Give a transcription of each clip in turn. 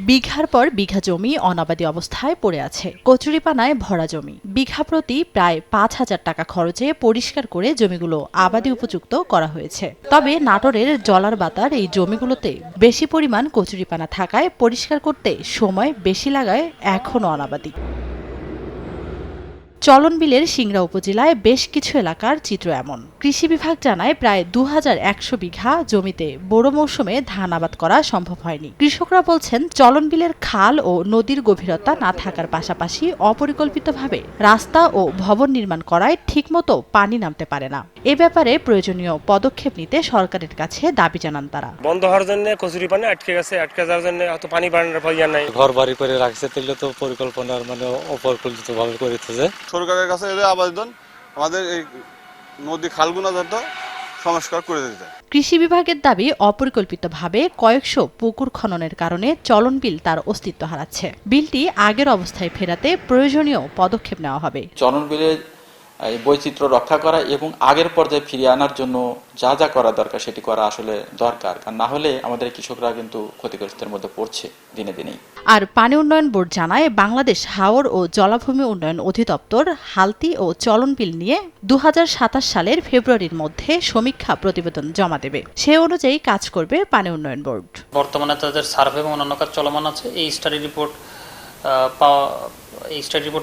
বিঘার পর বিঘা জমি অনাবাদি অবস্থায় পড়ে আছে। কচুরিপানায় ভরা জমি। বিঘা প্রতি প্রায় ৫,০০০ টাকা খরচে পরিষ্কার করে জমিগুলো আবাদি উপযুক্ত করা হয়েছে। তবে নাটোরের জলারবাতার এই জমিগুলোতে বেশি পরিমাণ কচুরিপানা থাকায় পরিষ্কার করতে সময় বেশি লাগায় এখনও অনাবাদি। চলনবিলের সিংড়া উপজেলায় বেশ কিছু এলাকার চিত্র এমন। কৃষি বিভাগ জানায় প্রায় ২,১০০ বিঘা জমিতে বোরো মৌসুমে ধান আবাদ করা সম্ভব হয়নি। কৃষকরা বলছেন চলনবিলের খাল ও নদীর গভীরতা না থাকার পাশাপাশি অপরিকল্পিতভাবে রাস্তা ও ভবন নির্মাণ করায় ঠিকমতো পানি নামতে পারে না। এ ব্যাপারে প্রয়োজনীয় পদক্ষেপ নিতে সরকারের কাছে দাবি জানান তারা। বন্ধ হওয়ার জন্য কচুরিপানা আটকে গেছে, আটকে যাওয়ার জন্য এত পানি বাড়ানোর প্রয়োজন নাই। ঘর বাড়ি করে রাখছে তাহলে তো পরিকল্পনার অপরিকল্পিতভাবে করেছে। সরকারের কাছে আবেদন আমাদের এই নদী খালগুলো যত সংস্কার করে দিতে। কৃষি বিভাগের দাবি অপরিকল্পিতভাবে কয়েকশো পুকুর খননের কারণে চলনবিল তার অস্তিত্ব হারাচ্ছে। বিলটি আগের অবস্থায় ফেরাতে প্রয়োজনীয় পদক্ষেপ নেওয়া হবে। চলনবিলের বৈচিত্র্য রক্ষা করা এবং আগের পর্যায়ে ফিরিয়ে আনার জন্য যা যা করা দরকার সেটি করা আসলে দরকার, কারণ না হলে আমাদের কৃষকরা কিন্তু ক্ষতিগ্রস্তের মধ্যে পড়ছে দিনে দিনেই। আর পানি উন্নয়ন বোর্ড জানায় বাংলাদেশ হাওর ও জলাভূমি উন্নয়ন অধিদপ্তর হালতি ও চলনবিল নিয়ে ২০২৭ সালের ফেব্রুয়ারির মধ্যে সমীক্ষা প্রতিবেদন জমা দেবে। সে অনুযায়ী কাজ করবে পানি উন্নয়ন বোর্ড। বর্তমানে তাদের সার্ভে এবং অন্যান্য কাজ চলমান আছে। এই স্টাডি রিপোর্ট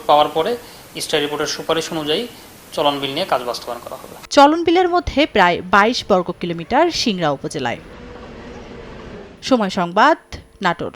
পাওয়ার পরে স্টাডি রিপোর্টের সুপারিশ অনুযায়ী চলনবিল নিয়ে কাজ বাস্তবায়ন করা হবে। চলনবিলের মধ্যে প্রায় ২২ বর্গ কিলোমিটার সিংড়া উপজেলায়। সময় সংবাদ, নাটোর।